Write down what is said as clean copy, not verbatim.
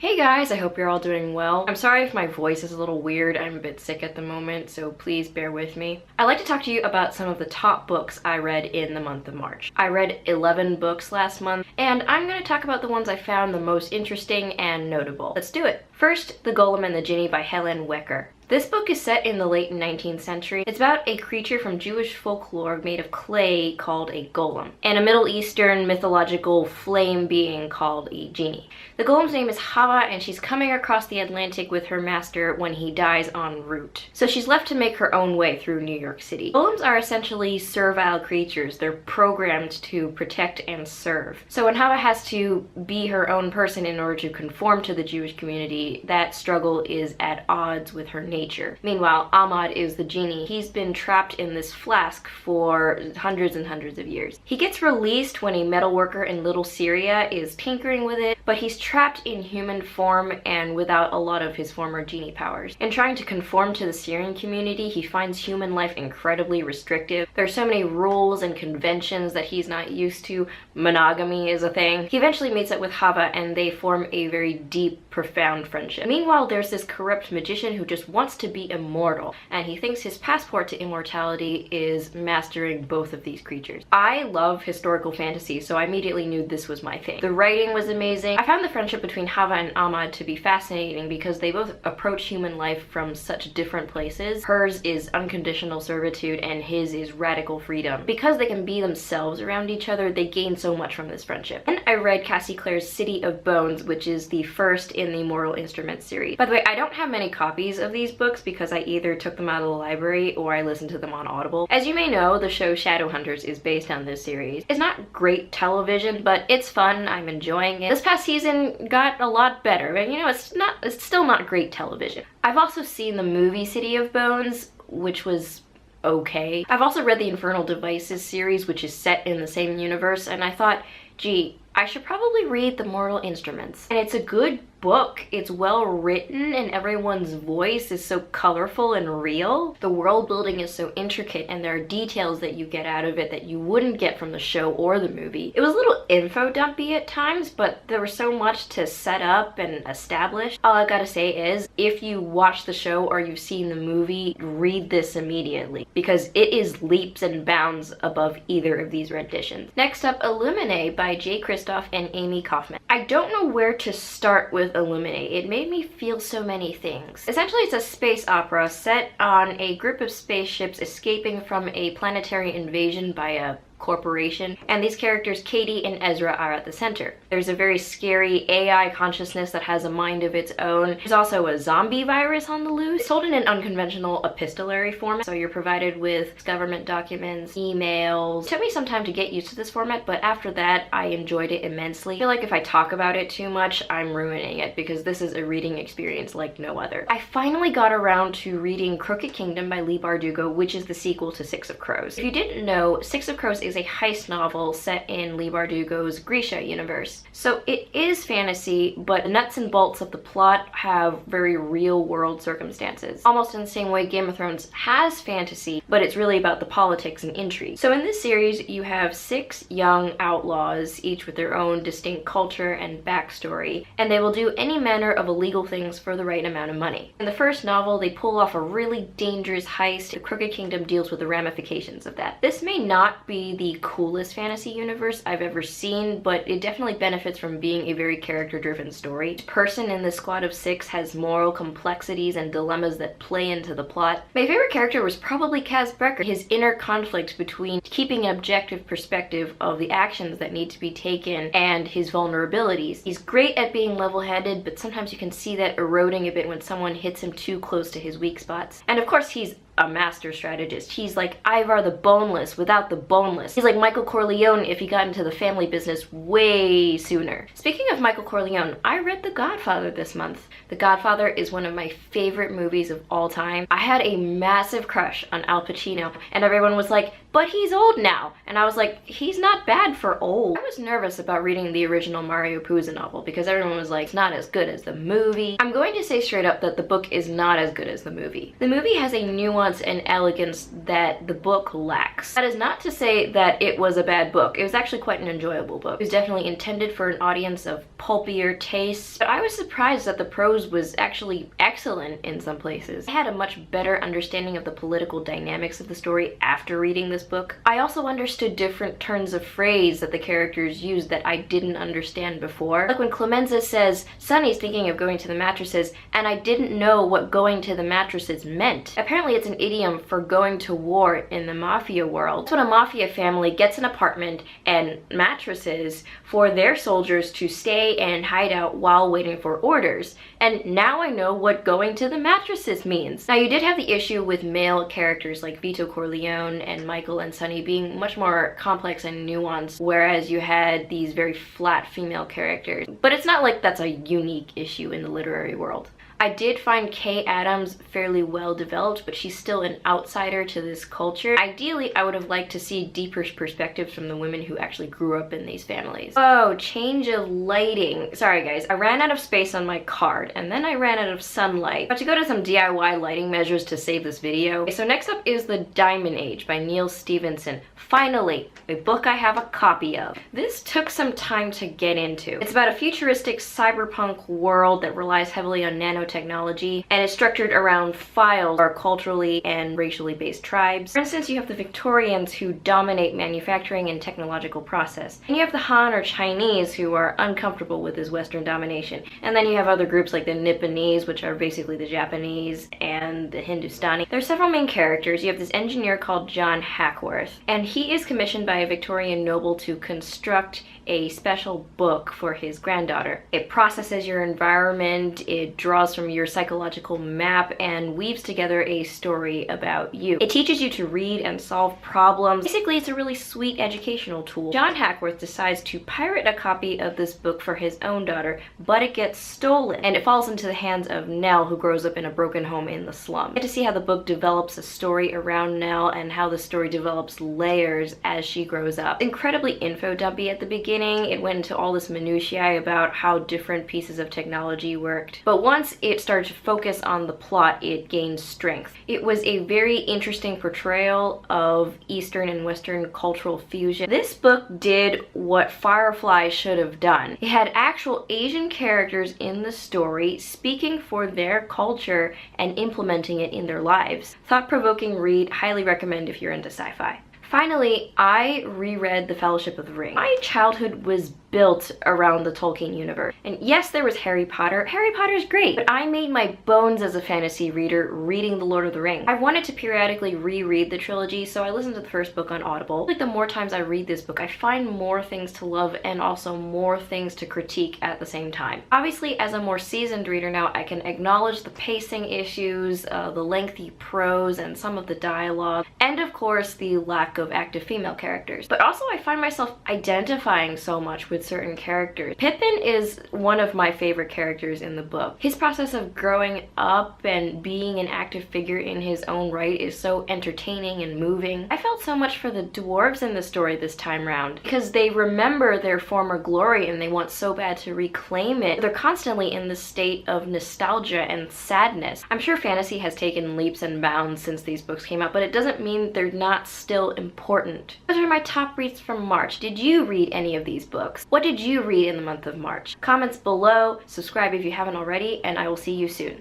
Hey guys, I hope you're all doing well. I'm sorry if my voice is a little weird. I'm a bit sick at the moment, so please bear with me. I'd like to talk to you about some of the top books I read in the month of March. I read 11 books last month, and I'm going to talk about the ones I found the most interesting and notable. Let's do it. First, The Golem and the Genie by Helen Wecker. This book is set in the late 19th century. It's about a creature from Jewish folklore made of clay called a golem, and a Middle Eastern mythological flame being called a genie. The golem's name is Hava, and she's coming across the Atlantic with her master when he dies en route. So she's left to make her own way through New York City. Golems are essentially servile creatures. They're programmed to protect and serve. So when Hava has to be her own person in order to conform to the Jewish community, that struggle is at odds with her nature. Meanwhile, Ahmad is the genie. He's been trapped in this flask for hundreds and hundreds of years. He gets released when a metalworker in Little Syria is tinkering with it, but he's trapped in human form and without a lot of his former genie powers. In trying to conform to the Syrian community, he finds human life incredibly restrictive. There's so many rules and conventions that he's not used to. Monogamy is a thing. He eventually meets up with Hava and they form a very deep, profound friendship. Meanwhile, there's this corrupt magician who just wants to be immortal, and he thinks his passport to immortality is mastering both of these creatures. I love historical fantasy, so I immediately knew this was my thing. The writing was amazing. I found the friendship between Hava and Ahmad to be fascinating because they both approach human life from such different places. Hers is unconditional servitude and his is radical freedom. Because they can be themselves around each other, they gain so much from this friendship. And I read Cassie Clare's City of Bones, which is the first in the Mortal Instruments series. By the way, I don't have many copies of these books because I either took them out of the library or I listened to them on Audible. As you may know, the show Shadowhunters is based on this series. It's not great television, but it's fun. I'm enjoying it. This past season got a lot better, but you know, it's still not great television. I've also seen the movie City of Bones, which was okay. I've also read the Infernal Devices series, which is set in the same universe, and I thought, gee, I should probably read The Mortal Instruments. And it's a good book. It's well written and everyone's voice is so colorful and real. The world building is so intricate and there are details that you get out of it that you wouldn't get from the show or the movie. It was a little info dumpy at times, but there was so much to set up and establish. All I gotta say is, if you watch the show or you've seen the movie, read this immediately because it is leaps and bounds above either of these renditions. Next up, Illuminae by Jay Kristoff and Amy Kaufman. I don't know where to start with Illuminae. It made me feel so many things. Essentially, it's a space opera set on a group of spaceships escaping from a planetary invasion by a corporation, and these characters Katie and Ezra are at the center. There's a very scary AI consciousness that has a mind of its own. There's also a zombie virus on the loose. It's told in an unconventional epistolary format, so you're provided with government documents, emails. It took me some time to get used to this format, but after that I enjoyed it immensely. I feel like if I talk about it too much, I'm ruining it because this is a reading experience like no other. I finally got around to reading Crooked Kingdom by Leigh Bardugo, which is the sequel to Six of Crows. If you didn't know, Six of Crows is a heist novel set in Leigh Bardugo's Grisha universe. So it is fantasy, but the nuts and bolts of the plot have very real world circumstances. Almost in the same way Game of Thrones has fantasy, but it's really about the politics and intrigue. So in this series, you have 6 young outlaws, each with their own distinct culture and backstory, and they will do any manner of illegal things for the right amount of money. In the first novel, they pull off a really dangerous heist. The Crooked Kingdom deals with the ramifications of that. This may not be the coolest fantasy universe I've ever seen, but it definitely benefits from being a very character-driven story. Each person in this squad of 6 has moral complexities and dilemmas that play into the plot. My favorite character was probably Kaz Brekker. His inner conflict between keeping an objective perspective of the actions that need to be taken and his vulnerabilities. He's great at being level-headed, but sometimes you can see that eroding a bit when someone hits him too close to his weak spots. And of course, he's a master strategist. He's like Ivar the Boneless without the boneless. He's like Michael Corleone if he got into the family business way sooner. Speaking of Michael Corleone, I read The Godfather this month. The Godfather is one of my favorite movies of all time. I had a massive crush on Al Pacino, and everyone was like, but he's old now. And I was like, he's not bad for old. I was nervous about reading the original Mario Puzo novel because everyone was like, it's not as good as the movie. I'm going to say straight up that the book is not as good as the movie. The movie has a nuance and elegance that the book lacks. That is not to say that it was a bad book. It was actually quite an enjoyable book. It was definitely intended for an audience of pulpier tastes, but I was surprised that the prose was actually excellent in some places. I had a much better understanding of the political dynamics of the story after reading this book. I also understood different turns of phrase that the characters used that I didn't understand before. Like when Clemenza says, Sonny's thinking of going to the mattresses, and I didn't know what going to the mattresses meant. Apparently it's an idiom for going to war in the mafia world. It's when a mafia family gets an apartment and mattresses for their soldiers to stay and hide out while waiting for orders. And now I know what going to the mattresses means. Now you did have the issue with male characters like Vito Corleone and Michael and Sonny being much more complex and nuanced, whereas you had these very flat female characters. But it's not like that's a unique issue in the literary world. I did find Kay Adams fairly well developed, but she's still an outsider to this culture. Ideally, I would have liked to see deeper perspectives from the women who actually grew up in these families. Oh, change of lighting. Sorry guys, I ran out of space on my card, and then I ran out of sunlight. I had to go to some DIY lighting measures to save this video. Okay, so next up is The Diamond Age by Neil Stephenson. Finally, a book I have a copy of. This took some time to get into. It's about a futuristic cyberpunk world that relies heavily on nanotechnology and is structured around files or culturally and racially based tribes. For instance, you have the Victorians who dominate manufacturing and technological process. And you have the Han or Chinese who are uncomfortable with this Western domination. And then you have other groups like the Nipponese, which are basically the Japanese, and the Hindustani. There are several main characters. You have this engineer called John Hackworth, and he is commissioned by a Victorian noble to construct a special book for his granddaughter. It processes your environment, it draws from your psychological map, and weaves together a story about you. It teaches you to read and solve problems. Basically, it's a really sweet educational tool. John Hackworth decides to pirate a copy of this book for his own daughter, but it gets stolen, and it falls into the hands of Nell, who grows up in a broken home in the slum. You get to see how the book develops a story around Nell and how the story develops layers as she grows up. Incredibly info dumpy at the beginning. It went into all this minutiae about how different pieces of technology worked. But once it started to focus on the plot, it gained strength. It was a very interesting portrayal of Eastern and Western cultural fusion. This book did what Firefly should have done. It had actual Asian characters in the story speaking for their culture and implementing it in their lives. Thought-provoking read, highly recommend if you're into sci-fi. Finally, I reread The Fellowship of the Ring. My childhood was built around the Tolkien universe. And yes, there was Harry Potter. Harry Potter's great, but I made my bones as a fantasy reader reading The Lord of the Rings. I wanted to periodically reread the trilogy, so I listened to the first book on Audible. Like the more times I read this book, I find more things to love and also more things to critique at the same time. Obviously, as a more seasoned reader now, I can acknowledge the pacing issues, the lengthy prose, and some of the dialogue, and of course, the lack of active female characters. But also, I find myself identifying so much with certain characters. Pippin is one of my favorite characters in the book. His process of growing up and being an active figure in his own right is so entertaining and moving. I felt so much for the dwarves in the story this time round because they remember their former glory and they want so bad to reclaim it. They're constantly in this state of nostalgia and sadness. I'm sure fantasy has taken leaps and bounds since these books came out, but it doesn't mean they're not still important. Those are my top reads from March. Did you read any of these books? What did you read in the month of March? Comments below, subscribe if you haven't already, and I will see you soon.